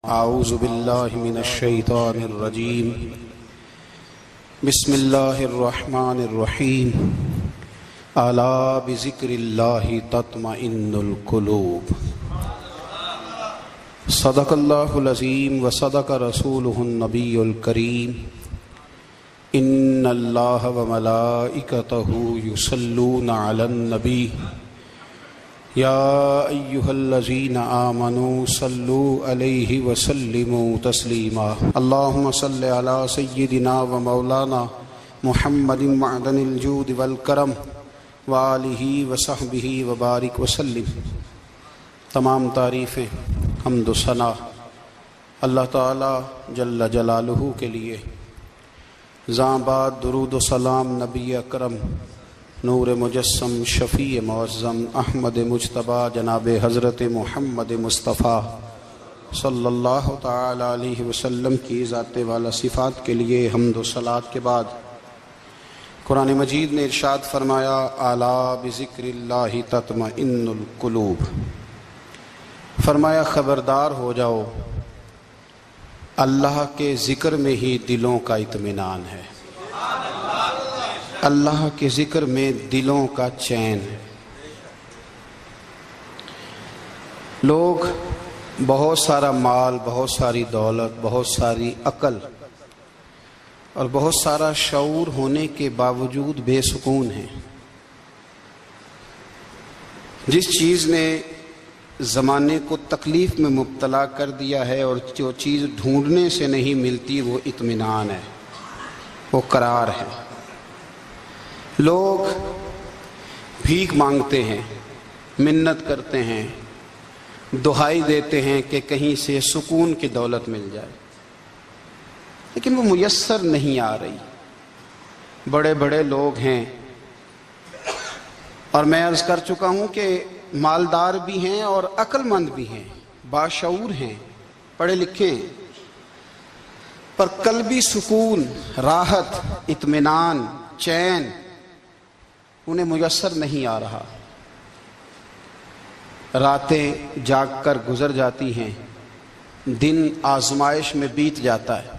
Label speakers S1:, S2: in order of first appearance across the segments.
S1: اعوذ باللہ من الشیطان الرجیم بسم اللہ الرحمن الرحیم الا بذکر اللہ تطمئن القلوب صدق اللہ العظیم وصدق رسولہ النبی الکریم ان اللہ وملائکتہ یصلون علی النبی یا ایہا الذین آمنوا صلوا علیہ وسلموا تسلیما اللہم صل علی سیدنا و مولانا محمد معدن الجود والکرم وآلہ وصحبہ وبارک وسلم۔ تمام تعریفیں حمد و ثنا اللہ تعالی جل جلالہ کے لیے۔ زاں بعد درود و سلام نبی اکرم نور مجسم شفیع معظم احمد مجتبیٰ جناب حضرت محمد مصطفیٰ صلی اللہ تعالی علیہ وسلم کی ذات والا صفات کے لیے حمد و صلات کے بعد قرآن مجید نے ارشاد فرمایا الا بذکر اللہ تطمئن القلوب، فرمایا خبردار ہو جاؤ اللہ کے ذکر میں ہی دلوں کا اطمینان ہے، اللہ کے ذکر میں دلوں کا چین ہے۔ لوگ بہت سارا مال، بہت ساری دولت، بہت ساری عقل اور بہت سارا شعور ہونے کے باوجود بے سکون ہیں۔ جس چیز نے زمانے کو تکلیف میں مبتلا کر دیا ہے اور جو چیز ڈھونڈنے سے نہیں ملتی وہ اطمینان ہے، وہ قرار ہے۔ لوگ بھیک مانگتے ہیں، منت کرتے ہیں، دہائی دیتے ہیں کہ کہیں سے سکون کی دولت مل جائے، لیکن وہ میسر نہیں آ رہی۔ بڑے بڑے لوگ ہیں اور میں عرض کر چکا ہوں کہ مالدار بھی ہیں اور عقل مند بھی ہیں، باشعور ہیں، پڑھے لکھے ہیں، پر قلبی سکون، راحت، اطمینان، چین انہیں میسر نہیں آ رہا۔ راتیں جاگ کر گزر جاتی ہیں، دن آزمائش میں بیت جاتا ہے۔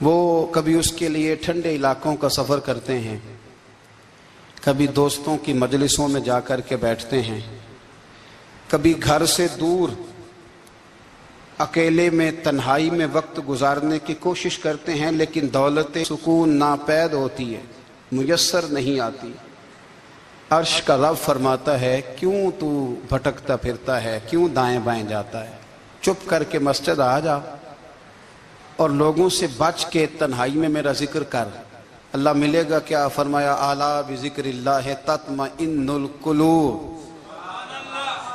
S1: وہ کبھی اس کے لیے ٹھنڈے علاقوں کا سفر کرتے ہیں، کبھی دوستوں کی مجلسوں میں جا کر کے بیٹھتے ہیں، کبھی گھر سے دور اکیلے میں تنہائی میں وقت گزارنے کی کوشش کرتے ہیں، لیکن دولت سکون ناپید ہوتی ہے، میسر نہیں آتی۔ عرش کا رب فرماتا ہے کیوں تو بھٹکتا پھرتا ہے، کیوں دائیں بائیں جاتا ہے، چپ کر کے مسجد آ جا اور لوگوں سے بچ کے تنہائی میں میرا ذکر کر۔ اللہ ملے گا کیا؟ فرمایا اعلیٰ بذکر اللہ تطمئن القلوب،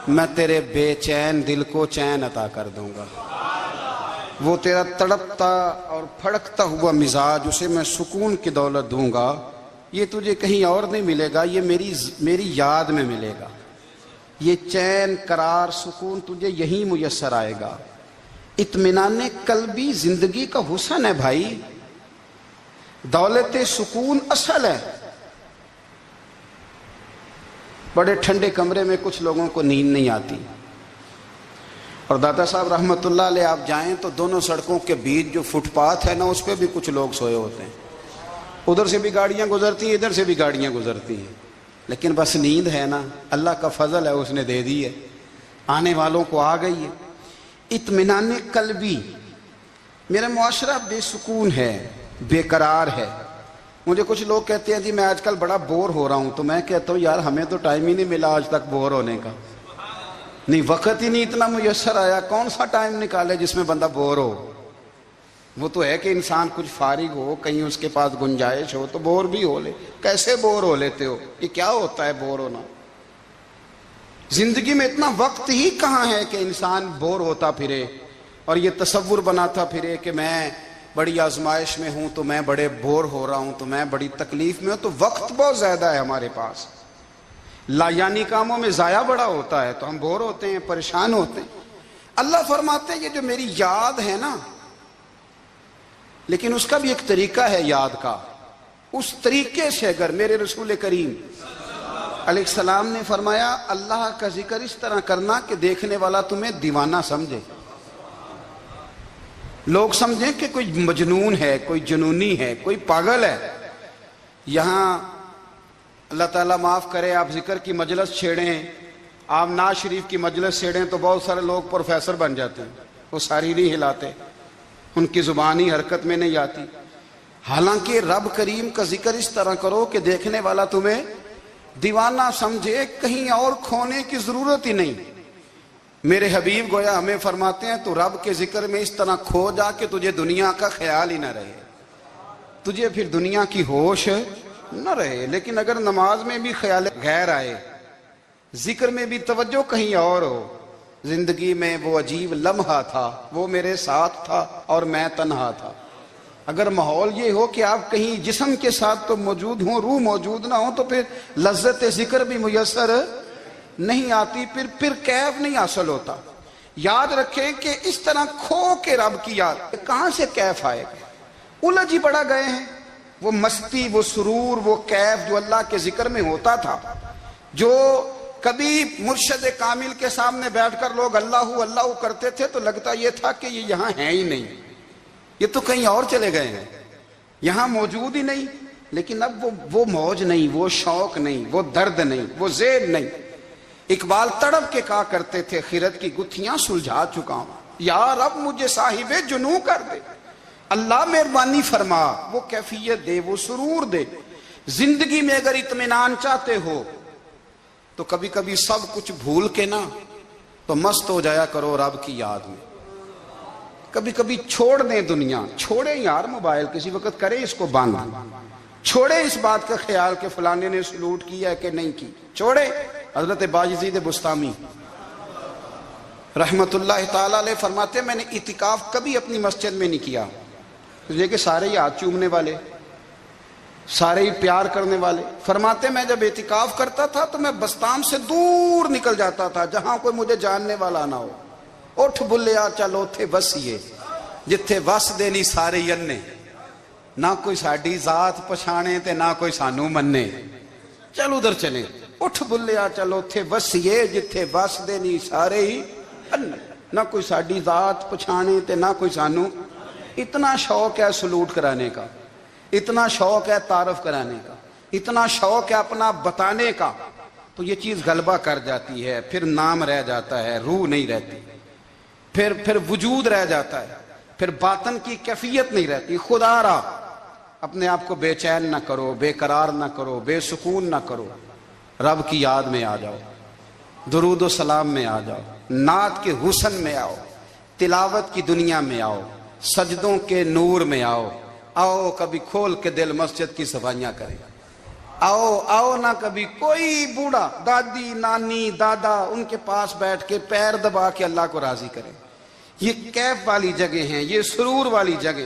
S1: میں تیرے بے چین دل کو چین عطا کر دوں گا۔ وہ تیرا تڑپتا اور پھڑکتا ہوا مزاج، اسے میں سکون کی دولت دوں گا۔ یہ تجھے کہیں اور نہیں ملے گا، یہ میری یاد میں ملے گا۔ یہ چین، قرار، سکون تجھے یہیں میسر آئے گا۔ اطمینان قلبی زندگی کا حسن ہے بھائی، دولت سکون اصل ہے۔ بڑے ٹھنڈے کمرے میں کچھ لوگوں کو نیند نہیں آتی، اور داتا صاحب رحمۃ اللہ علیہ آپ جائیں تو دونوں سڑکوں کے بیچ جو فٹ پاتھ ہے نا، اس پہ بھی کچھ لوگ سوئے ہوتے ہیں۔ ادھر سے بھی گاڑیاں گزرتی ہیں، ادھر سے بھی گاڑیاں گزرتی ہیں، لیکن بس نیند ہے نا، اللہ کا فضل ہے، اس نے دے دی ہے، آنے والوں کو آ گئی ہے۔ اطمینان قلبی۔ میرا معاشرہ بے سکون ہے، بے قرار ہے۔ مجھے کچھ لوگ کہتے ہیں جی میں آج کل بڑا بور ہو رہا ہوں، تو میں کہتا ہوں یار ہمیں تو ٹائم ہی نہیں ملا آج تک بور ہونے کا، نہیں وقت ہی نہیں اتنا میسر آیا، کون سا ٹائم نکالے جس میں بندہ بور ہو؟ وہ تو ہے کہ انسان کچھ فارغ ہو، کہیں اس کے پاس گنجائش ہو تو بور بھی ہو لے۔ کیسے بور ہو لیتے ہو؟ یہ کیا ہوتا ہے بور ہونا؟ زندگی میں اتنا وقت ہی کہاں ہے کہ انسان بور ہوتا پھرے اور یہ تصور بناتا پھرے کہ میں بڑی آزمائش میں ہوں تو میں بڑے بور ہو رہا ہوں، تو میں بڑی تکلیف میں ہوں۔ تو وقت بہت زیادہ ہے ہمارے پاس، لایانی کاموں میں ضائع بڑا ہوتا ہے، تو ہم بور ہوتے ہیں، پریشان ہوتے ہیں۔ اللہ فرماتے ہیں یہ جو میری یاد ہے نا، لیکن اس کا بھی ایک طریقہ ہے یاد کا، اس طریقے سے اگر میرے رسول کریم علیہ السلام نے فرمایا اللہ کا ذکر اس طرح کرنا کہ دیکھنے والا تمہیں دیوانہ سمجھے۔ لوگ سمجھیں کہ کوئی مجنون ہے، کوئی جنونی ہے، کوئی پاگل ہے۔ یہاں اللہ تعالیٰ معاف کرے، آپ ذکر کی مجلس چھیڑیں، آپ نعت شریف کی مجلس چھیڑیں تو بہت سارے لوگ پروفیسر بن جاتے ہیں، وہ ساری نہیں ہلاتے، ان کی زبان ہی حرکت میں نہیں آتی۔ حالانکہ رب کریم کا ذکر اس طرح کرو کہ دیکھنے والا تمہیں دیوانہ سمجھے، کہیں اور کھونے کی ضرورت ہی نہیں۔ میرے حبیب گویا ہمیں فرماتے ہیں تو رب کے ذکر میں اس طرح کھو جا کہ تجھے دنیا کا خیال ہی نہ رہے، تجھے پھر دنیا کی ہوش نہ رہے۔ لیکن اگر نماز میں بھی خیال غیر آئے، ذکر میں بھی توجہ کہیں اور ہو، زندگی میں وہ عجیب لمحہ تھا، وہ میرے ساتھ تھا اور میں تنہا تھا۔ اگر ماحول یہ ہو کہ آپ کہیں جسم کے ساتھ تو موجود ہوں، روح موجود نہ ہو، تو پھر لذت ذکر بھی میسر نہیں آتی، پھر کیف نہیں حاصل ہوتا۔ یاد رکھیں کہ اس طرح کھو کے رب کی یاد کہاں سے کیف آئے گا؟ الجھ ہی پڑا گئے ہیں۔ وہ مستی، وہ سرور، وہ کیف جو اللہ کے ذکر میں ہوتا تھا، جو کبھی مرشد کامل کے سامنے بیٹھ کر لوگ اللہ اللہ کرتے تھے تو لگتا یہ تھا کہ یہ یہاں ہے ہی نہیں، یہ تو کہیں اور چلے گئے ہیں، یہاں موجود ہی نہیں۔ لیکن اب وہ موج نہیں، وہ شوق نہیں، وہ درد نہیں، وہ زید نہیں۔ اقبال تڑپ کے کہا کرتے تھے، خیرت کی گتھیاں سلجھا چکا ہوں، یا رب مجھے صاحب جنوں کر دے، اللہ مہربانی فرما، وہ کیفیت دے، وہ سرور دے۔ زندگی میں اگر اطمینان چاہتے ہو تو کبھی کبھی سب کچھ بھول کے نا تو مست ہو جایا کرو رب کی یاد میں۔ کبھی کبھی چھوڑ دیں دنیا، چھوڑیں یار موبائل، کسی وقت کریں اس کو بند، چھوڑیں اس بات کا خیال کہ فلانے نے سلوٹ کیا ہے کہ نہیں کی، چھوڑیں۔ حضرت باجزید بستامی رحمت اللہ تعالیٰ علیہ فرماتے ہیں میں نے اعتکاف کبھی اپنی مسجد میں نہیں کیا، یہ کہ سارے ہی ہاتھ چومنے والے، سارے ہی پیار کرنے والے۔ فرماتے میں جب اعتکاف کرتا تھا تو میں بستام سے دور نکل جاتا تھا جہاں کوئی مجھے جاننے والا نہ ہو۔ اٹھ بلیا چل اوتھے وسیے جتھے وس دے نہیں سارے ینے، نہ کوئی ساڈی ذات پچھانے تے نہ کوئی سانو مننے، چل ادھر چلیں۔ اٹھ بلیا چل اوتھے وسیے جتھے وس دے نہیں سارے ہی انے، نہ کوئی ساڈی ذات پچھانے تے نہ کوئی سانو۔ اتنا شوق ہے سلوٹ کرانے کا، اتنا شوق ہے تعارف کرانے کا، اتنا شوق ہے اپنا بتانے کا، تو یہ چیز غلبہ کر جاتی ہے، پھر نام رہ جاتا ہے، روح نہیں رہتی، پھر وجود رہ جاتا ہے، پھر باطن کی کیفیت نہیں رہتی۔ خدا را اپنے آپ کو بے چین نہ کرو، بے قرار نہ کرو، بے سکون نہ کرو، رب کی یاد میں آ جاؤ، درود و سلام میں آ جاؤ، نعت کے حسن میں آؤ، تلاوت کی دنیا میں آؤ، سجدوں کے نور میں آؤ، آؤ کبھی کھول کے دل مسجد کی صفائیاں کریں، آؤ نہ کبھی کوئی بوڑھا، دادی، نانی، دادا ان کے پاس بیٹھ کے پیر دبا کے اللہ کو راضی کریں۔ یہ کیف والی جگہ ہیں، یہ سرور والی جگہ۔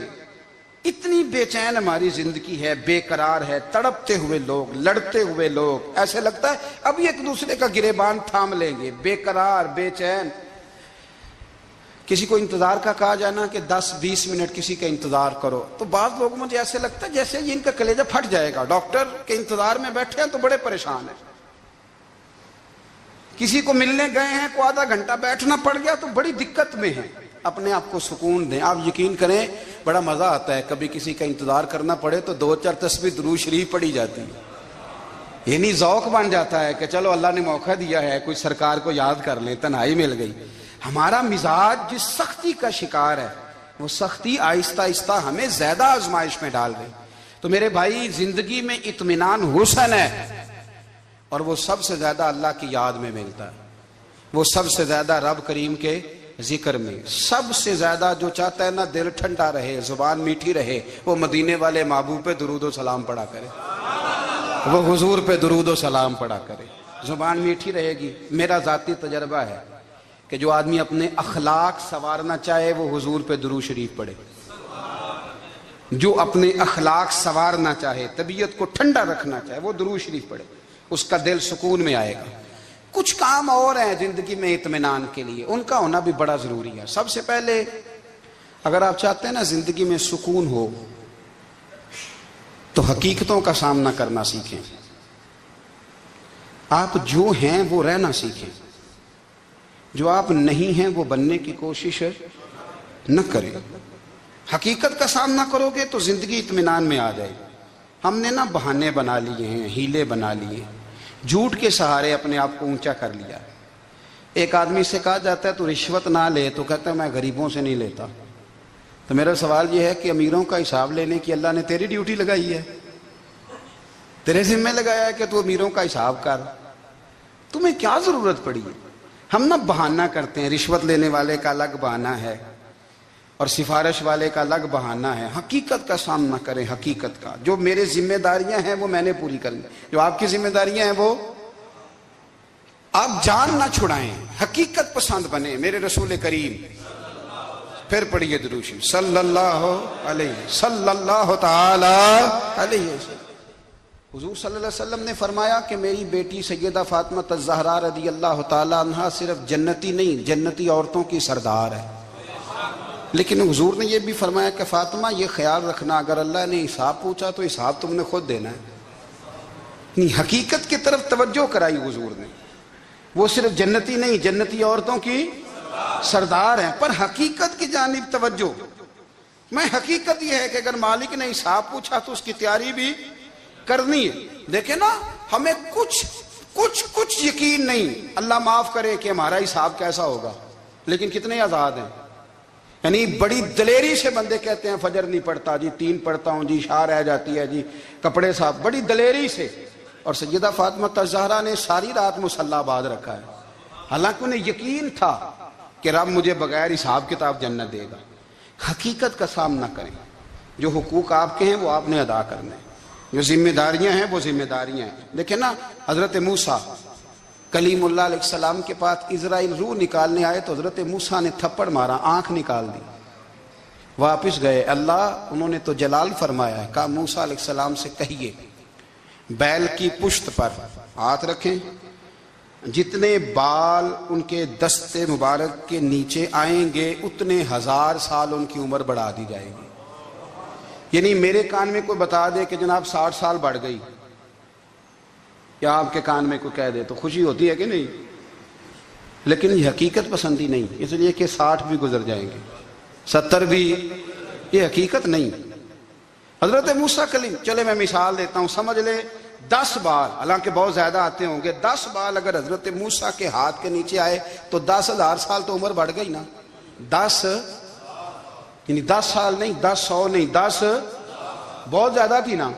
S1: اتنی بے چین ہماری زندگی ہے، بے قرار ہے، تڑپتے ہوئے لوگ، لڑتے ہوئے لوگ، ایسے لگتا ہے ابھی ایک دوسرے کا گریبان تھام لیں گے، بے قرار، بے چین۔ کسی کو انتظار کا کہا جائے نا کہ 10-20 منٹ کسی کا انتظار کرو تو بعض لوگ مجھے ایسے لگتا ہے جیسے یہ ان کا کلیجہ پھٹ جائے گا، ڈاکٹر کے انتظار میں بیٹھے ہیں تو بڑے پریشان ہیں۔ کسی کو ملنے گئے ہیں کو آدھا گھنٹہ بیٹھنا پڑ گیا تو بڑی دقت میں ہیں۔ اپنے آپ کو سکون دیں۔ آپ یقین کریں بڑا مزہ آتا ہے، کبھی کسی کا انتظار کرنا پڑے تو 2-4 تسبیح درود شریف پڑھی جاتی ہے، یعنی ذوق بن جاتا ہے کہ چلو اللہ نے موقع دیا ہے، کوئی سرکار کو یاد کر لیں، تنہائی مل گئی۔ ہمارا مزاج جس سختی کا شکار ہے وہ سختی آہستہ آہستہ ہمیں زیادہ آزمائش میں ڈال گئی۔ تو میرے بھائی زندگی میں اطمینان حسن ہے، اور وہ سب سے زیادہ اللہ کی یاد میں ملتا ہے، وہ سب سے زیادہ رب کریم کے ذکر میں۔ سب سے زیادہ جو چاہتا ہے نا دل ٹھنڈا رہے، زبان میٹھی رہے، وہ مدینے والے محبوب پہ درود و سلام پڑھا کرے، وہ حضور پہ درود و سلام پڑھا کرے، زبان میٹھی رہے گی۔ میرا ذاتی تجربہ ہے کہ جو آدمی اپنے اخلاق سنوارنا چاہے وہ حضور پہ درود شریف پڑھے، جو اپنے اخلاق سنوارنا چاہے، طبیعت کو ٹھنڈا رکھنا چاہے، وہ درود شریف پڑھے، اس کا دل سکون میں آئے گا۔ کچھ کام اور ہیں زندگی میں اطمینان کے لیے، ان کا ہونا بھی بڑا ضروری ہے۔ سب سے پہلے اگر آپ چاہتے ہیں نا زندگی میں سکون ہو تو حقیقتوں کا سامنا کرنا سیکھیں، آپ جو ہیں وہ رہنا سیکھیں، جو آپ نہیں ہیں وہ بننے کی کوشش نہ کریں۔ حقیقت کا سامنا کرو گے تو زندگی اطمینان میں آ جائے. ہم نے نا بہانے بنا لیے ہیں، ہیلے بنا لیے، جھوٹ کے سہارے اپنے آپ کو اونچا کر لیا. ایک آدمی سے کہا جاتا ہے تو رشوت نہ لے، تو کہتا ہے میں غریبوں سے نہیں لیتا. تو میرا سوال یہ ہے کہ امیروں کا حساب لینے کی اللہ نے تیری ڈیوٹی لگائی ہے، تیرے ذمہ لگایا ہے کہ تو امیروں کا حساب کر. تمہیں کیا ضرورت پڑی ہے؟ ہم نا بہانہ کرتے ہیں، رشوت لینے والے کا الگ بہانہ ہے اور سفارش والے کا الگ بہانہ ہے. حقیقت کا سامنا کریں، حقیقت کا. جو میرے ذمہ داریاں ہیں وہ میں نے پوری کرنی، جو آپ کی ذمہ داریاں ہیں وہ آپ جان نہ چھڑائیں، حقیقت پسند بنیں. میرے رسول کریم، پھر پڑھیے درود شریف صلی اللہ تعالی علیہ وسلم. حضور صلی اللہ علیہ وسلم نے فرمایا کہ میری بیٹی سیدہ فاطمہ الزہرا رضی اللہ تعالی عنہا صرف جنتی نہیں، جنتی عورتوں کی سردار ہے. لیکن حضور نے یہ بھی فرمایا کہ فاطمہ یہ خیال رکھنا اگر اللہ نے حساب پوچھا تو حساب تم نے خود دینا ہے. نہیں، حقیقت کی طرف توجہ کرائی حضور نے. وہ صرف جنتی نہیں، جنتی عورتوں کی سردار ہیں، پر حقیقت کی جانب توجہ. میں حقیقت یہ ہے کہ اگر مالک نے حساب پوچھا تو اس کی تیاری بھی کرنی ہے. دیکھیں نا، ہمیں کچھ یقین نہیں، اللہ معاف کرے کہ ہمارا حساب کیسا ہوگا، لیکن کتنے آزاد ہیں. یعنی بڑی دلیری سے بندے کہتے ہیں فجر نہیں پڑھتا جی، 3 پڑھتا ہوں جی، شاہ رہ جاتی ہے جی، کپڑے صاف، بڑی دلیری سے. اور سیدہ فاطمہ الزہرا نے ساری رات مصلی باز رکھا ہے، حالانکہ انہیں یقین تھا کہ رب مجھے بغیر حساب کتاب جنت دے گا. حقیقت کا سامنا کریں. جو حقوق آپ کے ہیں وہ آپ نے ادا کرنے ہیں، جو ذمہ داریاں ہیں وہ ذمہ داریاں ہیں. دیکھیں نا، حضرت موسیٰ کلیم اللہ علیہ السلام کے پاس اسرائیل روح نکالنے آئے تو حضرت موسیٰ نے تھپڑ مارا، آنکھ نکال دی. واپس گئے، اللہ انہوں نے تو جلال فرمایا ہے. کہا موسیٰ علیہ السلام سے کہیے بیل کی پشت پر ہاتھ رکھیں، جتنے بال ان کے دستے مبارک کے نیچے آئیں گے اتنے 1000 سال ان کی عمر بڑھا دی جائے گی. یعنی میرے کان میں کوئی بتا دے کہ جناب 60 سال بڑھ گئی، یا آپ کے کان میں کوئی کہہ دے تو خوشی ہوتی ہے کہ نہیں؟ لیکن یہ حقیقت پسندی نہیں، اس لیے کہ 60 بھی گزر جائیں گے، 70 بھی، یہ حقیقت نہیں. حضرت موسیٰ کلیم، چلے میں مثال دیتا ہوں، سمجھ لے 10 بال، حالانکہ بہت زیادہ آتے ہوں گے، 10 بال اگر حضرت موسیٰ کے ہاتھ کے نیچے آئے تو 10,000 سال تو عمر بڑھ گئی نا. 10 یعنی 10 سال نہیں، 10 نہیں، 10 بہت زیادہ تھی نا.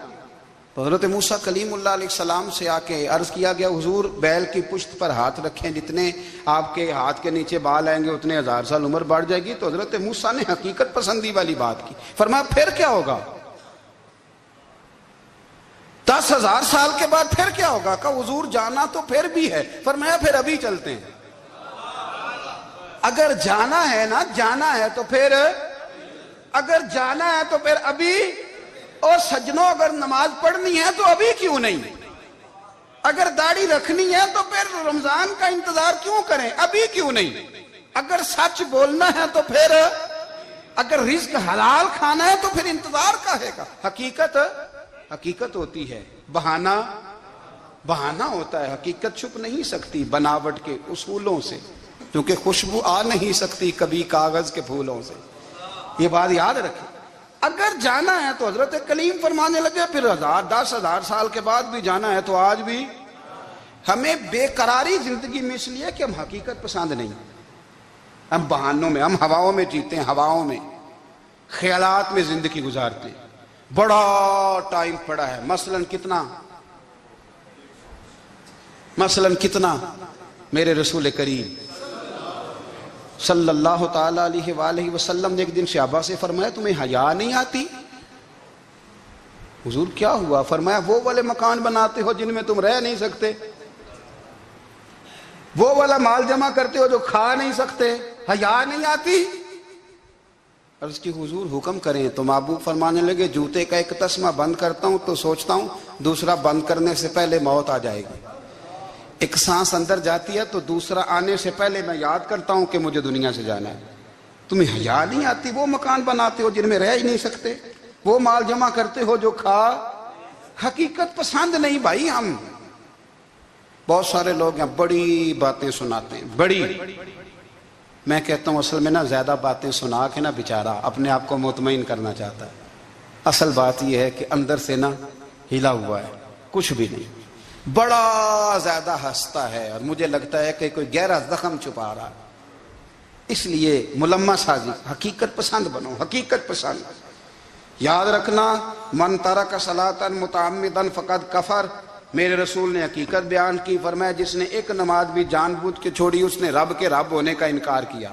S1: تو حضرت موسیٰ کلیم اللہ علیہ السلام سے آ کے عرض کیا گیا حضور بیل کی پشت پر ہاتھ رکھیں، جتنے آپ کے ہاتھ کے نیچے بال آئیں گے اتنے 1000 سال عمر بڑھ جائے گی. تو حضرت موسیٰ نے حقیقت پسندی والی بات کی. فرمایا پھر کیا ہوگا؟ 10,000 سال کے بعد پھر کیا ہوگا؟ کہا حضور جانا تو پھر بھی ہے. فرمایا پھر ابھی چلتے ہیں. اگر جانا ہے نا، جانا ہے تو پھر، اگر جانا ہے تو پھر ابھی. اور سجنوں اگر نماز پڑھنی ہے تو ابھی کیوں نہیں؟ اگر داڑھی رکھنی ہے تو پھر رمضان کا انتظار کیوں کریں؟ ابھی کیوں نہیں؟ اگر سچ بولنا ہے تو پھر، اگر رزق حلال کھانا ہے تو پھر انتظار کا ہے گا. حقیقت ہوتی ہے، بہانہ ہوتا ہے. حقیقت چھپ نہیں سکتی بناوٹ کے اصولوں سے، کیونکہ خوشبو آ نہیں سکتی کبھی کاغذ کے پھولوں سے. یہ بات یاد رکھیں. اگر جانا ہے تو حضرت کلیم فرمانے لگے پھر 10,000 سال کے بعد بھی جانا ہے تو آج بھی. ہمیں بے قراری زندگی میں اس لیے کہ ہم حقیقت پسند نہیں، ہم بہانوں میں، ہم ہواؤں میں جیتے ہیں، ہواؤں میں، خیالات میں زندگی گزارتے ہیں. بڑا ٹائم پڑا ہے، مثلاً کتنا میرے رسول کریم صلی اللہ تعالیٰ علیہ وآلہ وسلم نے ایک دن صحابہ سے فرمایا تمہیں حیا نہیں آتی؟ حضور کیا ہوا؟ فرمایا وہ والے مکان بناتے ہو جن میں تم رہ نہیں سکتے، وہ والا مال جمع کرتے ہو جو کھا نہیں سکتے، حیا نہیں آتی؟ عرض کی حضور حکم کریں. تو محبوب فرمانے لگے جوتے کا ایک تسمہ بند کرتا ہوں تو سوچتا ہوں دوسرا بند کرنے سے پہلے موت آ جائے گی. ایک سانس اندر جاتی ہے تو دوسرا آنے سے پہلے میں یاد کرتا ہوں کہ مجھے دنیا سے جانا ہے. تمہیں حیا نہیں آتی؟ وہ مکان بناتے ہو جن میں رہ ہی نہیں سکتے، وہ مال جمع کرتے ہو جو کھا. حقیقت پسند نہیں بھائی. ہم بہت سارے لوگ ہیں بڑی باتیں سناتے ہیں، بڑی. میں کہتا ہوں اصل میں نا زیادہ باتیں سنا کے نا بیچارہ اپنے آپ کو مطمئن کرنا چاہتا ہے. اصل بات یہ ہے کہ اندر سے نا ہلا ہوا ہے، کچھ بھی نہیں، بڑا زیادہ ہنستا ہے اور مجھے لگتا ہے کہ کوئی گہرا زخم چھپا رہا ہے. اس لیے ملمہ سازی، حقیقت پسند بنو، حقیقت پسند. یاد رکھنا، من ترک صلاۃ متعمدا فقد کفر. میرے رسول نے حقیقت بیان کی، فرمایا جس نے ایک نماز بھی جان بوجھ کے چھوڑی اس نے رب کے رب ہونے کا انکار کیا،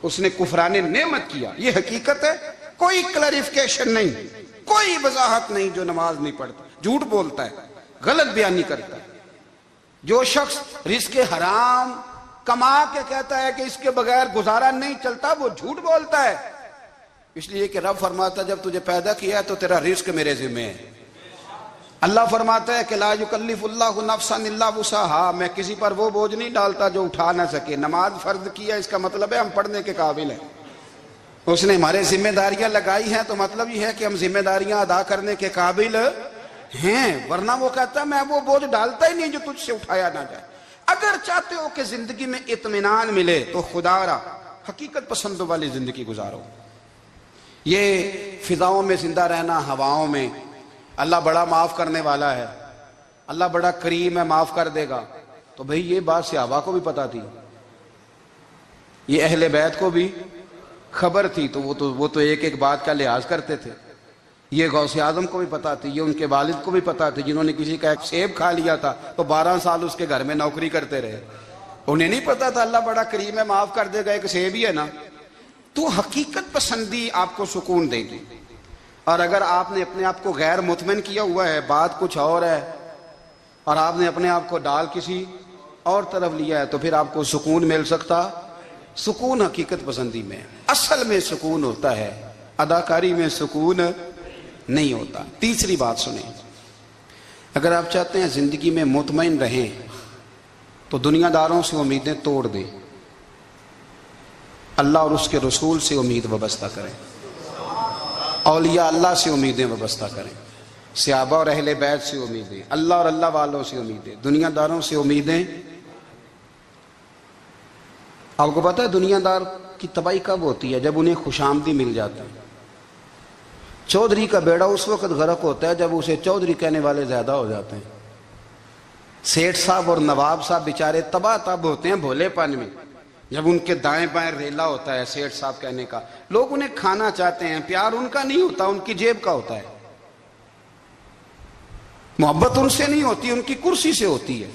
S1: اس نے کفران نعمت کیا. یہ حقیقت ہے، کوئی کلیریفیکیشن نہیں، کوئی وضاحت نہیں. جو نماز نہیں پڑھتا جھوٹ بولتا ہے، غلط بیانی کرتا ہے. جو شخص رزق حرام کما کے کہتا ہے کہ اس کے بغیر گزارا نہیں چلتا، وہ جھوٹ بولتا ہے. اس لیے کہ رب فرماتا ہے جب تجھے پیدا کیا ہے تو تیرا رزق میرے ذمہ ہے. اللہ فرماتا ہے کہ لا یکلف اللہ نفسا الا وسعها، میں کسی پر وہ بوجھ نہیں ڈالتا جو اٹھا نہ سکے. نماز فرض کیا، اس کا مطلب ہے ہم پڑھنے کے قابل ہیں. اس نے ہمارے ذمہ داریاں لگائی ہیں تو مطلب یہ ہے کہ ہم ذمہ داریاں ادا کرنے کے قابل ہیں، ورنہ وہ کہتا ہے میں وہ بوجھ ڈالتا ہی نہیں جو تجھ سے اٹھایا نہ جائے. اگر چاہتے ہو کہ زندگی میں اطمینان ملے تو خدا را حقیقت پسندوں والی زندگی گزارو. یہ فضاؤں میں زندہ رہنا، ہواؤں میں اللہ بڑا معاف کرنے والا ہے، اللہ بڑا کریم ہے، معاف کر دے گا. تو بھئی یہ بات صحابہ کو بھی پتا تھی، یہ اہل بیت کو بھی خبر تھی، تو وہ تو ایک ایک بات کا لحاظ کرتے تھے. یہ غوث اعظم کو بھی پتا تھی، یہ ان کے والد کو بھی پتا تھی جنہوں نے کسی کا ایک سیب کھا لیا تھا تو 12 سال اس کے گھر میں نوکری کرتے رہے. انہیں نہیں پتا تھا اللہ بڑا کریم ہے، معاف کر دے گا، ایک سیب ہی ہے نا. تو حقیقت پسندی آپ کو سکون دے گی. اور اگر آپ نے اپنے آپ کو غیر مطمئن کیا ہوا ہے، بات کچھ اور ہے، اور آپ نے اپنے آپ کو ڈال کسی اور طرف لیا ہے، تو پھر آپ کو سکون مل سکتا؟ سکون حقیقت پسندی میں، اصل میں سکون ہوتا ہے، اداکاری میں سکون نہیں ہوتا. تیسری بات سنیں، اگر آپ چاہتے ہیں زندگی میں مطمئن رہیں تو دنیا داروں سے امیدیں توڑ دیں، اللہ اور اس کے رسول سے امید وابستہ کریں، اولیاء اللہ سے امیدیں وابستہ کریں، صحابہ اور اہل بیت سے امیدیں، اللہ اور اللہ والوں سے امیدیں، دنیا داروں سے امیدیں. آپ کو پتا ہے دنیا دار کی تباہی کب ہوتی ہے؟ جب انہیں خوشامدی مل جاتا ہے. چودھری کا بیڑا اس وقت غرق ہوتا ہے جب اسے چودھری کہنے والے زیادہ ہو جاتے ہیں. سیٹھ صاحب اور نواب صاحب بیچارے تباہ تب ہوتے ہیں بھولے پن میں، جب ان کے دائیں بائیں ریلا ہوتا ہے سیٹھ صاحب کہنے کا. لوگ انہیں کھانا چاہتے ہیں، پیار ان کا نہیں ہوتا، ان کی جیب کا ہوتا ہے. محبت ان سے نہیں ہوتی، ان کی کرسی سے ہوتی ہے.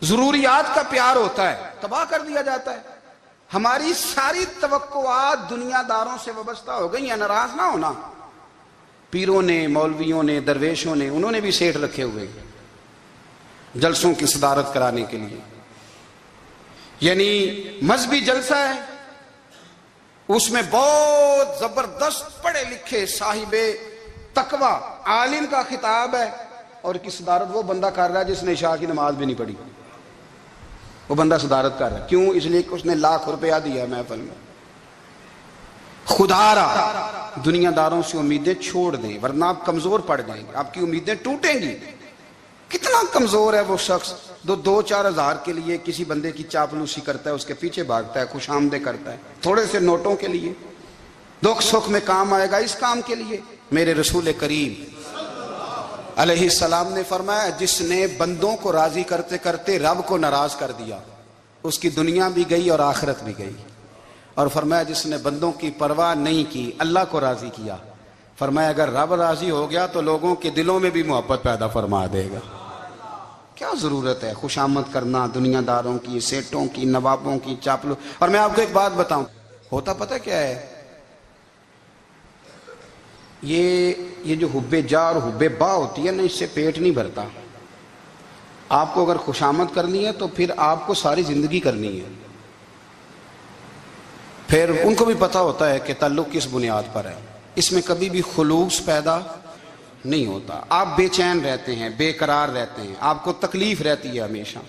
S1: ضروریات کا پیار ہوتا ہے، تباہ کر دیا جاتا ہے. ہماری ساری توقعات دنیا داروں سے وابستہ ہو گئی ہیں. ناراض نہ ہونا، پیروں نے، مولویوں نے، درویشوں نے، انہوں نے بھی سیٹ رکھے ہوئے جلسوں کی صدارت کرانے کے لیے. یعنی مذہبی جلسہ ہے، اس میں بہت زبردست پڑھے لکھے صاحب تقوی عالم کا خطاب ہے، اور کی صدارت وہ بندہ کر رہا ہے جس نے عشاء کی نماز بھی نہیں پڑھی. وہ بندہ صدارت کر رہا ہے، کیوں؟ اس لیے کہ اس نے ₹1,00,000 دیا محفل میں. خدا را دنیا داروں سے امیدیں چھوڑ دیں، ورنہ آپ کمزور پڑ جائیں گے، آپ کی امیدیں ٹوٹیں گی. کتنا کمزور ہے وہ شخص جو 2-4 ہزار کے لیے کسی بندے کی چاپلوسی کرتا ہے، اس کے پیچھے بھاگتا ہے، خوش آمدیں کرتا ہے تھوڑے سے نوٹوں کے لیے. دکھ سکھ میں کام آئے گا اس کام کے لیے. میرے رسول کریم علیہ السلام نے فرمایا جس نے بندوں کو راضی کرتے کرتے رب کو ناراض کر دیا، اس کی دنیا بھی گئی اور آخرت بھی گئی. اور فرمایا جس نے بندوں کی پرواہ نہیں کی، اللہ کو راضی کیا، فرمایا اگر رب راضی ہو گیا تو لوگوں کے دلوں میں بھی محبت پیدا فرما دے گا. کیا ضرورت ہے خوشامد کرنا دنیا داروں کی، سیٹوں کی، نوابوں کی، چاپلو. اور میں آپ کو ایک بات بتاؤں، ہوتا پتہ کیا ہے؟ یہ جو حب جا اور حب با ہوتی ہے نا، اس سے پیٹ نہیں بھرتا. آپ کو اگر خوشامد کرنی ہے تو پھر آپ کو ساری زندگی کرنی ہے. پھر ان کو بھی پتہ ہوتا ہے کہ تعلق کس بنیاد پر ہے، اس میں کبھی بھی خلوص پیدا نہیں ہوتا. آپ بے چین رہتے ہیں، بے قرار رہتے ہیں، آپ کو تکلیف رہتی ہے ہمیشہ.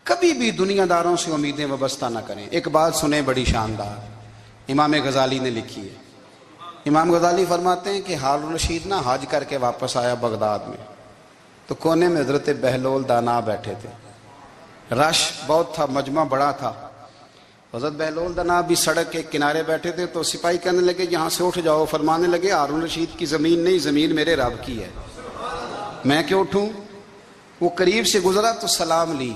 S1: کبھی بھی دنیا داروں سے امیدیں وابستہ نہ کریں. ایک بات سنیں بڑی شاندار، امام غزالی نے لکھی ہے. امام غزالی فرماتے ہیں کہ ہارون الرشید نہ حج کر کے واپس آیا بغداد میں، تو کونے میں حضرت بہلول دانا بیٹھے تھے. رش بہت تھا، مجمع بڑا تھا. حضرت بہلول دنا بھی سڑک کے کنارے بیٹھے تھے تو سپاہی کہنے لگے یہاں سے اٹھ جاؤ، فرمانے لگے ہارون رشید کی زمین نہیں، زمین میرے رب کی ہے، میں کیوں اٹھوں؟ وہ قریب سے گزرا تو سلام لی،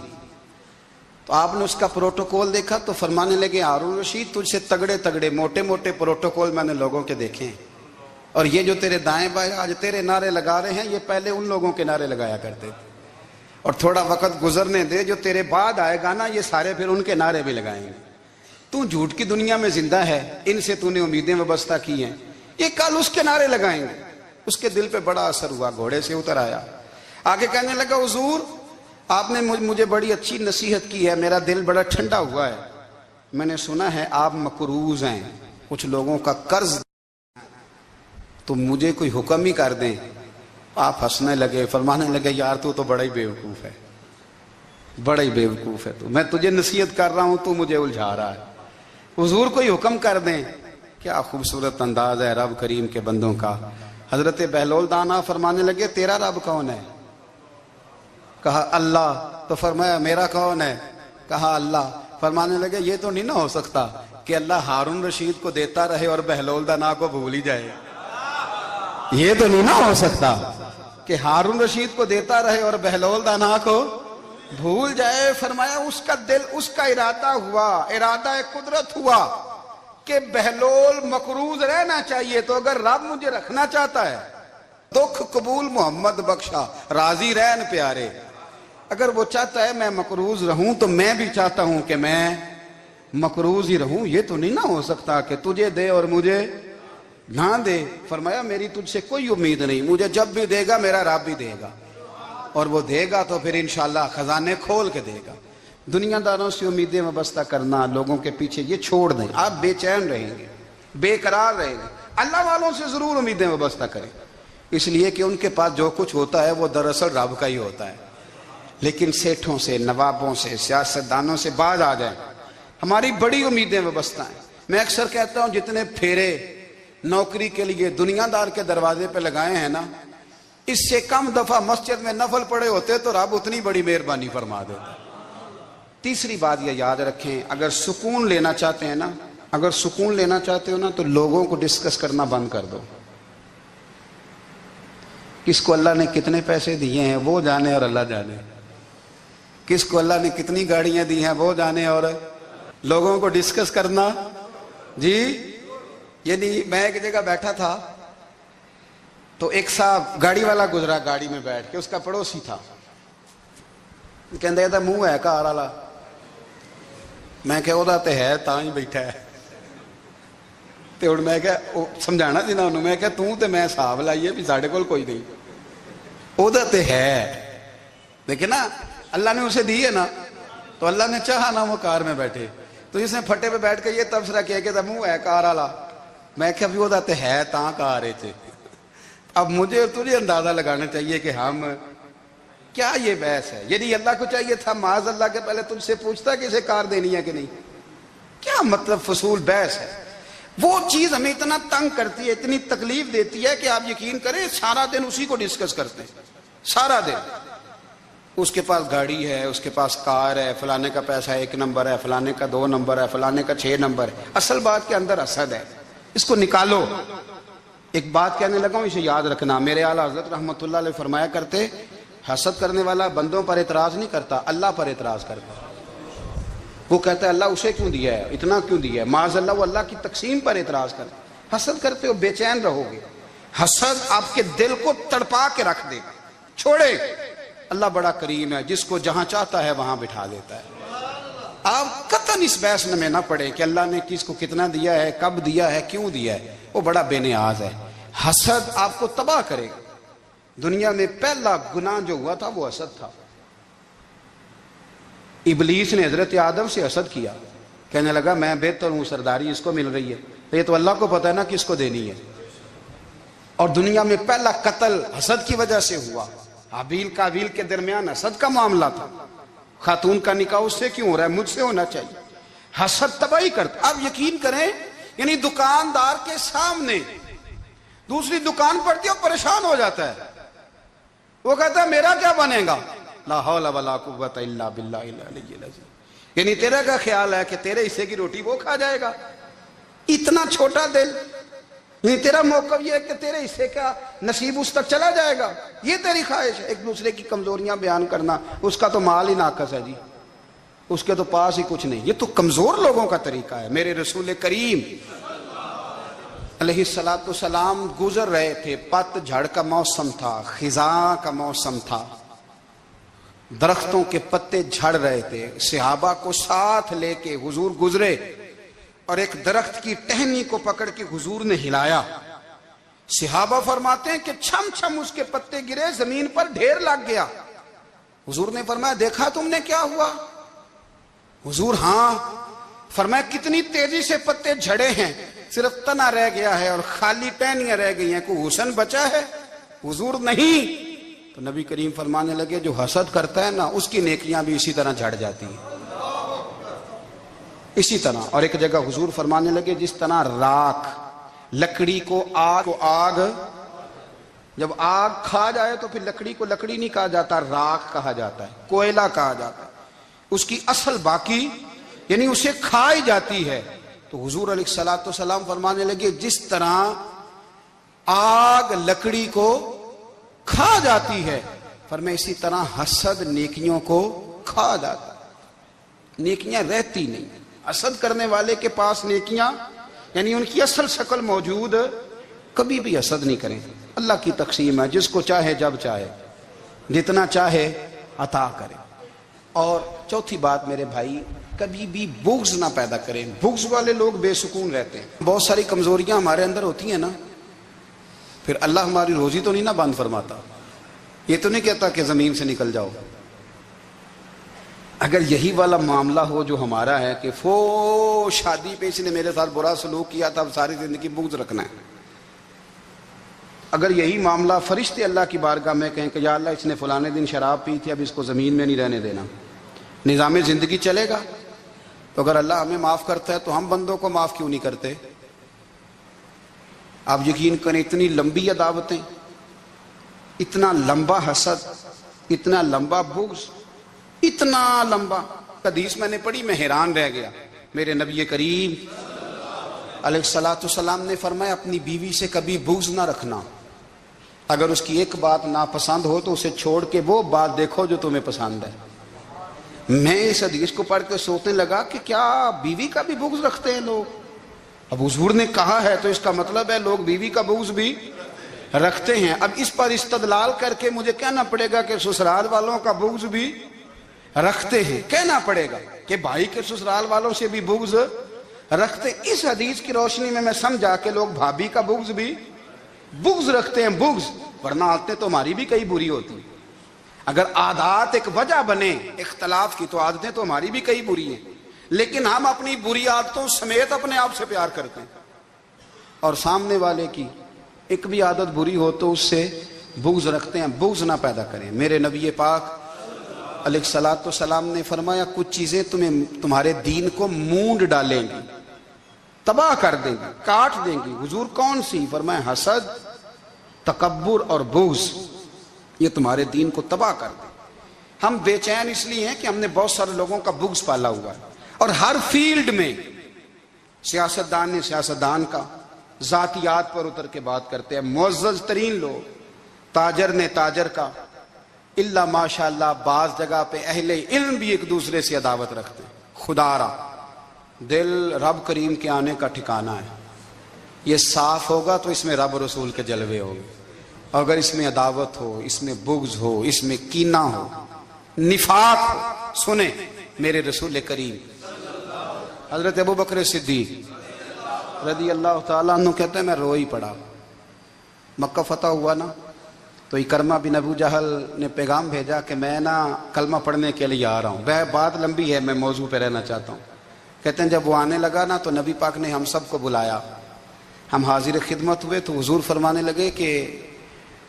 S1: تو آپ نے اس کا پروٹوکول دیکھا تو فرمانے لگے ہارون رشید تجھ سے تگڑے تگڑے موٹے موٹے پروٹوکول میں نے لوگوں کے دیکھے ہیں، اور یہ جو تیرے دائیں بائیں آج تیرے نعرے لگا رہے ہیں یہ پہلے ان لوگوں کے نعرے لگایا کرتے تھے، اور تھوڑا وقت گزرنے دے، جو تیرے بعد آئے گا نا یہ سارے پھر ان کے نعرے بھی لگائیں گے۔ تو جھوٹ کی دنیا میں زندہ ہے، ان سے تو نے امیدیں وابستہ کی ہیں، یہ کل اس کے نعرے لگائیں گے۔ اس کے دل پہ بڑا اثر ہوا، گھوڑے سے اتر آیا، آگے کہنے لگا حضور آپ نے مجھے بڑی اچھی نصیحت کی ہے، میرا دل بڑا ٹھنڈا ہوا ہے، میں نے سنا ہے آپ مقروض ہیں، کچھ لوگوں کا قرض، تو مجھے کوئی حکم ہی کر دیں۔ آپ ہنسنے لگے، فرمانے لگے یار تو بڑا ہی بیوقوف ہے، بڑا ہی بیوقوف ہے، تو میں تجھے نصیحت کر رہا ہوں تو مجھے الجھا رہا ہے، حضور کوئی حکم کر دیں۔ کیا خوبصورت انداز ہے رب کریم کے بندوں کا۔ حضرت بہلول دانا فرمانے لگے تیرا رب کون ہے؟ کہا اللہ، تو فرمایا میرا کون ہے؟ کہا اللہ۔ فرمانے لگے یہ تو نہیں نہ ہو سکتا کہ اللہ ہارون رشید کو دیتا رہے اور بہلول دانا کو بھول ہی جائے، یہ تو نہیں نہ ہو سکتا کہ ہارون رشید کو دیتا رہے اور بہلول دانا کو بھول جائے۔ فرمایا اس کا دل، اس کا ارادہ ہوا، ارادہ قدرت ہوا کہ بہلول مقروض رہنا چاہیے، تو اگر رب مجھے رکھنا چاہتا ہے، دکھ قبول محمد بخشا راضی رہن پیارے، اگر وہ چاہتا ہے میں مقروض رہوں تو میں بھی چاہتا ہوں کہ میں مقروض ہی رہوں، یہ تو نہیں نہ ہو سکتا کہ تجھے دے اور مجھے نہ دے۔ فرمایا میری تجھ سے کوئی امید نہیں، مجھے جب بھی دے گا میرا رب بھی دے گا، اور وہ دے گا تو پھر انشاءاللہ خزانے کھول کے دے گا۔ دنیا داروں سے امیدیں وابستہ کرنا، لوگوں کے پیچھے، یہ چھوڑ دیں، آپ بے چین رہیں گے، بے قرار رہیں گے۔ اللہ والوں سے ضرور امیدیں وابستہ کریں، اس لیے کہ ان کے پاس جو کچھ ہوتا ہے وہ دراصل رب کا ہی ہوتا ہے، لیکن سیٹھوں سے، نوابوں سے، سیاستدانوں سے باز آ جائیں، ہماری بڑی امیدیں وابستہ ہیں۔ میں اکثر کہتا ہوں جتنے پھیرے نوکری کے لیے دنیا دار کے دروازے پہ لگائے ہیں نا، اس سے کم دفعہ مسجد میں نفل پڑے ہوتے تو رب اتنی بڑی مہربانی فرما دیتا۔ تیسری بات یہ یاد رکھیں، اگر سکون لینا چاہتے ہیں نا، اگر سکون لینا چاہتے ہو نا تو لوگوں کو ڈسکس کرنا بند کر دو۔ کس کو اللہ نے کتنے پیسے دیے ہیں وہ جانے اور اللہ جانے، کس کو اللہ نے کتنی گاڑیاں دی ہیں وہ جانے، اور لوگوں کو ڈسکس کرنا جی۔ یعنی میں ایک جگہ بیٹھا تھا تو ایک صاحب گاڑی والا گزرا، گاڑی میں بیٹھ کے، اس کا پڑوسی تھا، کہندے تھا منہ ہے کار والا، میں کہ وہ تے ہے تاں ہی بیٹھا ہے، تے ہن میں کہ سمجھانا سی نا انہوں، میں کہ توں تے میں حساب لائیے بھی ساڈے کول کوئی نہیں، وہ تے ہے، لیکن نا اللہ نے اسے دی ہے نا، تو اللہ نے چاہا نا وہ کار میں بیٹھے، تو اس نے پھٹے پہ بیٹھ کے یہ تبصرہ کیا کہ منہ ہے کار والا، میں کہ ابھی وہ تے ہے تاں کار ہے تھے۔ اب مجھے اور تجھے اندازہ لگانا چاہیے کہ ہم کیا یہ بحث ہے، یعنی اللہ کو چاہیے تھا معاذ اللہ کے پہلے تجھ سے پوچھتا کہ اسے کار دینی ہے کہ نہیں، کیا مطلب فضول بحث ہے۔ وہ چیز ہمیں اتنا تنگ کرتی ہے، اتنی تکلیف دیتی ہے کہ آپ یقین کریں سارا دن اسی کو ڈسکس کرتے ہیں، سارا دن اس کے پاس گاڑی ہے، اس کے پاس کار ہے، فلانے کا پیسہ 1 نمبر ہے، فلانے کا 2 نمبر ہے، فلانے کا 6 نمبر ہے۔ اصل بات کے اندر حسد ہے، اس کو نکالو۔ ایک بات کہنے لگا ہوں، اسے یاد رکھنا، میرے اعلیٰ حضرت رحمۃ اللہ علیہ فرمایا کرتے، حسد کرنے والا بندوں پر اعتراض نہیں کرتا، اللہ پر اعتراض کرتا۔ وہ کہتا ہے اللہ اسے کیوں دیا ہے، اتنا کیوں دیا ہے، معاذ اللہ وہ اللہ کی تقسیم پر اعتراض کرتا۔ حسد کرتے ہو بے چین رہو گے، حسد آپ کے دل کو تڑپا کے رکھ دے گا، چھوڑے۔ اللہ بڑا کریم ہے، جس کو جہاں چاہتا ہے وہاں بٹھا دیتا ہے۔ آپ قطعاً اس بحث میں نہ پڑے کہ اللہ نے کس کو کتنا دیا ہے، کب دیا ہے، کیوں دیا ہے، وہ بڑا بے نیاز ہے۔ حسد آپ کو تباہ کرے گا۔ دنیا میں پہلا گناہ جو ہوا تھا وہ حسد تھا۔ ابلیس نے حضرت آدم سے حسد کیا، کہنے لگا میں بہتر ہوں، سرداری اس کو مل رہی ہے، یہ تو اللہ کو پتہ ہے نا کس کو دینی ہے۔ اور دنیا میں پہلا قتل حسد کی وجہ سے ہوا، حابیل قابیل کے درمیان حسد کا معاملہ تھا۔ خاتون کا نکاح اس سے کیوں ہو رہا ہے، مجھ سے ہونا چاہیے۔ حسد تباہی کرتا۔ اب یقین کریں، یعنی دکاندار کے سامنے دوسری دکان پڑتی ہے اور پریشان ہو جاتا ہے، وہ کہتا ہے میرا کیا بنے گا، لا حول ولا قوت الا باللہ العلی العظیم۔ یعنی تیرا کیا خیال ہے کہ تیرے حصے کی روٹی وہ کھا جائے گا؟ اتنا چھوٹا دل، یعنی تیرا موقف یہ ہے کہ تیرے حصے کا نصیب اس تک چلا جائے گا، یہ تیری خواہش ہے؟ ایک دوسرے کی کمزوریاں بیان کرنا، اس کا تو مال ہی ناقص ہے جی، اس کے تو پاس ہی کچھ نہیں، یہ تو کمزور لوگوں کا طریقہ ہے۔ میرے رسول کریم علیہ السلام گزر رہے تھے، پت جھڑ کا موسم تھا، خزاں کا موسم تھا، درختوں کے پتے جھڑ رہے تھے، صحابہ کو ساتھ لے کے حضور گزرے اور ایک درخت کی ٹہنی کو پکڑ کے حضور نے ہلایا۔ صحابہ فرماتے ہیں کہ چھم چھم اس کے پتے گرے، زمین پر ڈھیر لگ گیا۔ حضور نے فرمایا دیکھا تم نے کیا ہوا؟ حضور ہاں۔ فرمایا کتنی تیزی سے پتے جھڑے ہیں، صرف تنا رہ گیا ہے اور خالی ٹہنیاں رہ گئی ہیں، کوئی حسن بچا ہے؟ حضور نہیں۔ تو نبی کریم فرمانے لگے جو حسد کرتا ہے نا، اس کی نیکیاں بھی اسی طرح جھڑ جاتی ہیں، اسی طرح۔ اور ایک جگہ حضور فرمانے لگے جس طرح راکھ لکڑی کو آگ جب آگ کھا جائے تو پھر لکڑی کو لکڑی نہیں کہا جاتا، راکھ کہا جاتا ہے، کوئلہ کہا جاتا ہے، اس کی اصل باقی یعنی اسے کھائی جاتی ہے۔ تو حضور علیہ السلام فرمانے لگے جس طرح آگ لکڑی کو کھا جاتی ہے، فرمایا اسی طرح حسد نیکیوں کو کھا جاتا ہے، نیکیاں رہتی نہیں۔ حسد کرنے والے کے پاس نیکیاں یعنی ان کی اصل شکل موجود، کبھی بھی حسد نہیں کریں۔ اللہ کی تقسیم ہے، جس کو چاہے جب چاہے جتنا چاہے عطا کرے۔ اور چوتھی بات میرے بھائی، کبھی بھی بغض نہ پیدا کریں۔ بغض والے لوگ بے سکون رہتے ہیں۔ بہت ساری کمزوریاں ہمارے اندر ہوتی ہیں نا، پھر اللہ ہماری روزی تو نہیں نہ بند فرماتا، یہ تو نہیں کہتا کہ زمین سے نکل جاؤ۔ اگر یہی والا معاملہ ہو جو ہمارا ہے کہ شادی پہ اس نے میرے ساتھ برا سلوک کیا تھا، اب ساری زندگی بغض رکھنا ہے، اگر یہی معاملہ فرشتے اللہ کی بارگاہ میں کہیں کہ یا اللہ اس نے فلانے دن شراب پی تھی، اب اس کو زمین میں نہیں رہنے دینا، نظام زندگی چلے گا؟ تو اگر اللہ ہمیں معاف کرتا ہے تو ہم بندوں کو معاف کیوں نہیں کرتے؟ آپ یقین کریں اتنی لمبی عداوتیں، اتنا لمبا حسد، اتنا لمبا بغض، اتنا لمبا۔ حدیث میں نے پڑھی، میں حیران رہ گیا۔ میرے نبی کریم علیہ السلام نے فرمایا اپنی بیوی سے کبھی بغض نہ رکھنا، اگر اس کی ایک بات ناپسند ہو تو اسے چھوڑ کے وہ بات دیکھو جو تمہیں پسند ہے۔ میں اس حدیث کو پڑھ کے سوچنے لگا کہ کیا بیوی کا بھی بغض رکھتے ہیں لوگ؟ اب حضور نے کہا ہے تو اس کا مطلب ہے لوگ بیوی کا بغض بھی رکھتے ہیں۔ اب اس پر استدلال کر کے مجھے کہنا پڑے گا کہ سسرال والوں کا بغض بھی رکھتے ہیں، کہنا پڑے گا کہ بھائی کے سسرال والوں سے بھی بغض رکھتے۔ اس حدیث کی روشنی میں سمجھا کہ لوگ بھابھی کا بغض بھی رکھتے ہیں، بغض، ورنہ عادتیں تو ہماری بھی کئی بری ہوتی ہیں۔ اگر عادات ایک وجہ بنے اختلاف کی تو عادتیں تو ہماری بھی کئی بری ہیں، لیکن ہم اپنی بری عادتوں سمیت اپنے آپ سے پیار کرتے ہیں، اور سامنے والے کی ایک بھی عادت بری ہو تو اس سے بغض رکھتے ہیں۔ بغض نہ پیدا کریں۔ میرے نبی پاک علیہ السلام نے فرمایا کچھ چیزیں تمہارے دین کو مونڈ ڈالیں گی، تباہ کر دیں گی، کاٹ دیں گی۔ حضور کون سی؟ فرمایا حسد، تکبر اور بغض، یہ تمہارے دین کو تباہ کر دیں۔ ہم بے چین اس لیے ہیں کہ ہم نے بہت سارے لوگوں کا بغض پالا ہوا ہے، اور ہر فیلڈ میں سیاستدان نے سیاستدان کا، ذاتیات پر اتر کے بات کرتے ہیں، معزز ترین لوگ، تاجر نے تاجر کا، اللہ ماشاءاللہ بعض جگہ پہ اہل علم بھی ایک دوسرے سے عداوت رکھتے ہیں۔ خدا را دل رب کریم کے آنے کا ٹھکانہ ہے، یہ صاف ہوگا تو اس میں رب رسول کے جلوے ہوں گے، اگر اس میں عداوت ہو، اس میں بغض ہو، اس میں کینہ ہو، نفاق ہو۔ سنیں میرے رسول کریم حضرت ابوبکر صدیق رضی اللہ تعالیٰ عنہ کہتے ہیں میں رو ہی پڑا۔ مکہ فتح ہوا نا، تو اکرمہ بن ابو جہل نے پیغام بھیجا کہ میں نا کلمہ پڑھنے کے لیے آ رہا ہوں۔ بات لمبی ہے، میں موضوع پہ رہنا چاہتا ہوں۔ کہتے ہیں جب وہ آنے لگا نا تو نبی پاک نے ہم سب کو بلایا، ہم حاضر خدمت ہوئے تو حضور فرمانے لگے کہ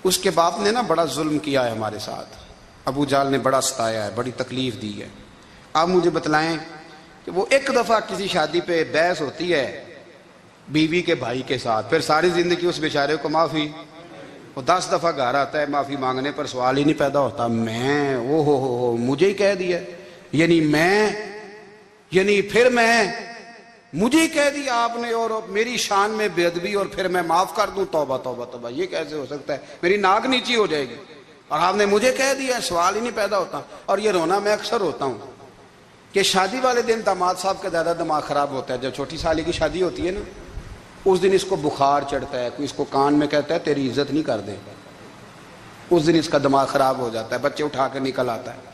S1: اس کے باپ نے نا بڑا ظلم کیا ہے ہمارے ساتھ، ابو جہل نے بڑا ستایا ہے، بڑی تکلیف دی ہے۔ آپ مجھے بتلائیں کہ وہ ایک دفعہ کسی شادی پہ بحث ہوتی ہے بیوی کے بھائی کے ساتھ، پھر ساری زندگی اس بیچارے کو معافی، وہ 10 دفعہ گھر آتا ہے معافی مانگنے پر سوال ہی نہیں پیدا ہوتا، میں او ہو مجھے ہی کہہ دیا، یعنی میں یعنی پھر مجھے کہہ دیا آپ نے اور میری شان میں بے ادبی اور پھر میں معاف کر دوں؟ توبہ توبہ توبہ، یہ کیسے ہو سکتا ہے؟ میری ناک نیچی ہو جائے گی اور آپ نے مجھے کہہ دیا، سوال ہی نہیں پیدا ہوتا۔ اور یہ رونا میں اکثر ہوتا ہوں کہ شادی والے دن داماد صاحب کا زیادہ دماغ خراب ہوتا ہے۔ جب چھوٹی سالی کی شادی ہوتی ہے نا، اس دن اس کو بخار چڑھتا ہے، کوئی اس کو کان میں کہتا ہے تیری عزت نہیں کر دے، اس دن اس کا دماغ خراب ہو جاتا ہے، بچے اٹھا کے نکل آتا ہے،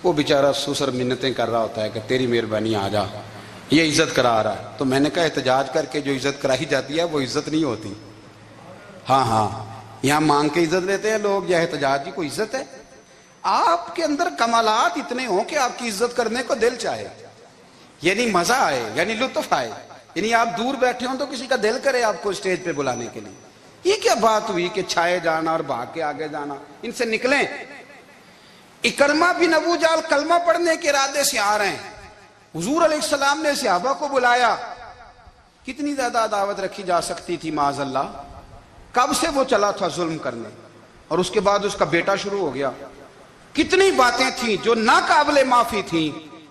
S1: وہ بیچارہ سسر منتیں کر رہا ہوتا ہے کہ تیری مہربانی آ جا، یہ عزت کرا رہا ہے۔ تو میں نے کہا احتجاج کر کے جو عزت کرائی جاتی ہے وہ عزت نہیں ہوتی۔ ہاں یہاں مانگ کے عزت لیتے ہیں لوگ، یا احتجاج کی کوئی عزت ہے؟ آپ کے اندر کمالات اتنے ہوں کہ آپ کی عزت کرنے کو دل چاہے، یعنی مزہ آئے، یعنی لطف آئے، یعنی آپ دور بیٹھے ہوں تو کسی کا دل کرے آپ کو اسٹیج پہ بلانے کے لیے۔ یہ کیا بات ہوئی کہ چھائے جانا اور بھاگ کے آگے جانا؟ ان سے نکلیں۔ اکرمہ بن ابو جہل کلمہ پڑھنے کے ارادے سے آ رہے ہیں، حضور علیہ السلام نے صحابہ کو بلایا۔ کتنی زیادہ دعوت رکھی جا سکتی تھی معاذ اللہ؟ کب سے وہ چلا تھا ظلم کرنے، اور اس کے بعد اس کا بیٹا شروع ہو گیا۔ کتنی باتیں تھیں جو ناقابل معافی تھیں،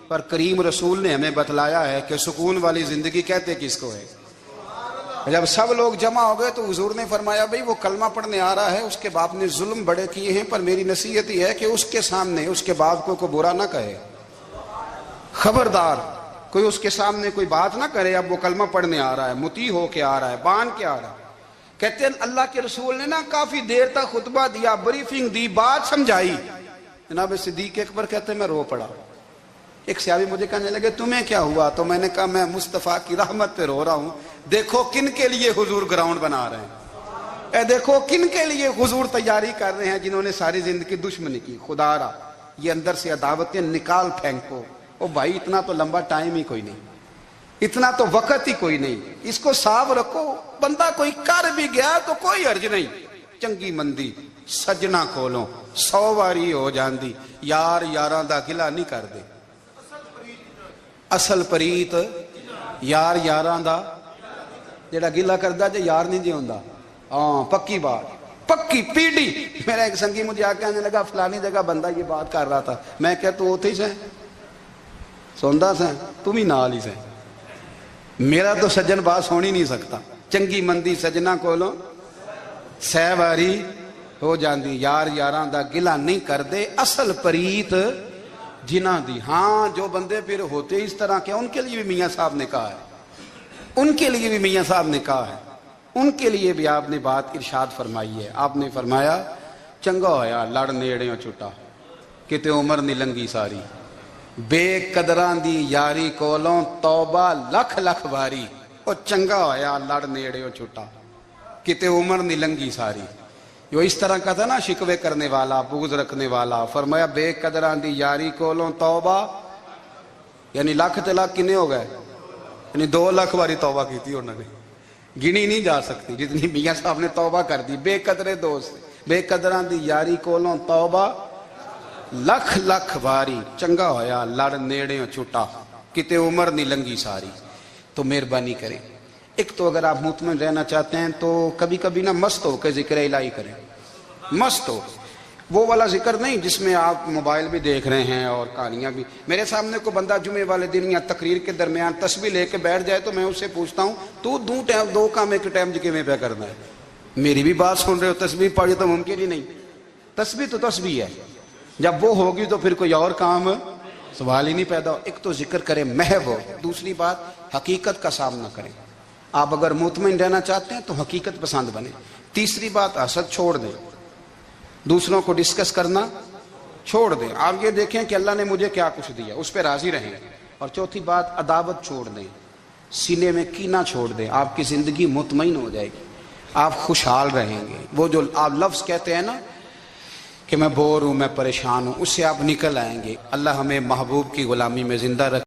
S1: پر کریم رسول نے ہمیں بتلایا ہے کہ سکون والی زندگی کہتے کس کو ہے۔ جب سب لوگ جمع ہو گئے تو حضور نے فرمایا بھئی وہ کلمہ پڑھنے آ رہا ہے، اس کے باپ نے ظلم بڑے کیے ہیں، پر میری نصیحت یہ ہے کہ اس کے سامنے اس کے باپ کو برا نہ کہے، خبردار کوئی اس کے سامنے کوئی بات نہ کرے۔ اب وہ کلمہ پڑھنے آ رہا ہے، مطیع ہو کے آ رہا ہے، بان کے آ رہا ہے۔ کہتے ہیں اللہ کے رسول نے نا کافی دیر تک خطبہ دیا، بریفنگ دی، بات سمجھائی۔ جناب صدیق اکبر کہتے ہیں میں رو پڑا۔ ایک صحابی مجھے کہنے لگے تمہیں کیا ہوا؟ تو میں نے کہا میں مصطفیٰ کی رحمت پہ رو رہا ہوں۔ دیکھو کن کے لیے حضور گراؤنڈ بنا رہے ہیں، اے دیکھو کن کے لیے حضور تیاری کر رہے ہیں، جنہوں نے ساری زندگی دشمنی کی۔ خدا را یہ اندر سے عداوتیں نکال پھینکو۔ او بھائی اتنا تو لمبا ٹائم ہی کوئی نہیں، اتنا تو وقت ہی کوئی نہیں، اس کو صاف رکھو۔ بندہ کوئی کر بھی گیا تو کوئی حرج نہیں، چنگی مندی سجنا کولوں 100 واری ہو جاندی، یار یاراں دا گلا نہیں کر دے۔ اصل پریت یار یاراں دا جڑا گلا کردا جے یار نہیں جی ہوندا۔ ہاں پکی بات، پکی پیڑی۔ میرا ایک سنگی مجھے آ کے آنے لگا فلانی جگہ بندہ یہ بات کر رہا تھا، میں کہ تو اوتھے ہی سے سوندا سے تم ہی نال ہی سے، میرا تو سجن بات سن ہی نہیں سکتا۔ چنگی مندی سجنا کولوں 100 واری ہو جاندی، یار یاراں دا گلا نہیں کر دے، اصل پریت جنہ دی۔ ہاں جو بندے پھر ہوتے اس طرح کے، ان کے لیے بھی میاں صاحب نے کہا ہے، ان کے لیے بھی میاں صاحب نے کہا ہے، ان کے لیے بھی آپ نے بات ارشاد فرمائی ہے۔ آپ نے فرمایا چنگا ہویا لڑ نیڑیوں چھٹا، کتے عمر نہیں لنگی ساری، بے قدران دی یاری کولوں توبہ لکھ لکھ باری۔ او چنگا ہویا لڑ نیڑیوں چھٹا، کتے عمر نہیں لنگی ساری۔ جو اس طرح کا تھا نا شکوے کرنے والا، بغض رکھنے والا، فرمایا بے قدران دی یاری کولوں توبہ، یعنی لاکھ تے لاکھ کنے ہو گئے، یعنی 2 لاکھ باری توبہ کی تھی انہوں نے، گنی نہیں جا سکتی جتنی میاں صاحب نے توبہ کر دی۔ بے قدرے دوست، بے قدران دی یاری کولوں توبہ لکھ لکھ باری، چنگا ہویا لڑ نیڑیوں چھٹا، کتے عمر نہیں لنگی ساری۔ تو مہربانی کریں، ایک تو اگر آپ مطمئن رہنا چاہتے ہیں تو کبھی کبھی نا مست ہو کے ذکر الہی کریں، مست ہو، وہ والا ذکر نہیں جس میں آپ موبائل بھی دیکھ رہے ہیں اور کہانیاں بھی۔ میرے سامنے کو بندہ جمعے والے دن یا تقریر کے درمیان تسبیح لے کے بیٹھ جائے تو میں اس سے پوچھتا ہوں تو دو کام ایک ٹائم جی میں پہ کرنا ہے؟ میری بھی بات سن رہے ہو، تسبیح پڑھی تو ممکن ہی نہیں۔ تسبیح تو تسبیح ہے، جب وہ ہوگی تو پھر کوئی اور کام سوال ہی نہیں پیدا ہو۔ ایک تو ذکر کریں محو ہو، دوسری بات حقیقت کا سامنا کریں۔ آپ اگر مطمئن رہنا چاہتے ہیں تو حقیقت پسند بنیں۔ تیسری بات حسد چھوڑ دیں، دوسروں کو ڈسکس کرنا چھوڑ دیں، آپ یہ دیکھیں کہ اللہ نے مجھے کیا کچھ دیا، اس پہ راضی رہیں۔ اور چوتھی بات عداوت چھوڑ دیں، سینے میں کینہ چھوڑ دیں، آپ کی زندگی مطمئن ہو جائے گی، آپ خوشحال رہیں گے۔ وہ جو آپ لفظ کہتے ہیں نا کہ میں بور ہوں، میں پریشان ہوں، اس سے آپ نکل آئیں گے۔ اللہ ہمیں محبوب کی غلامی میں زندہ رکھے۔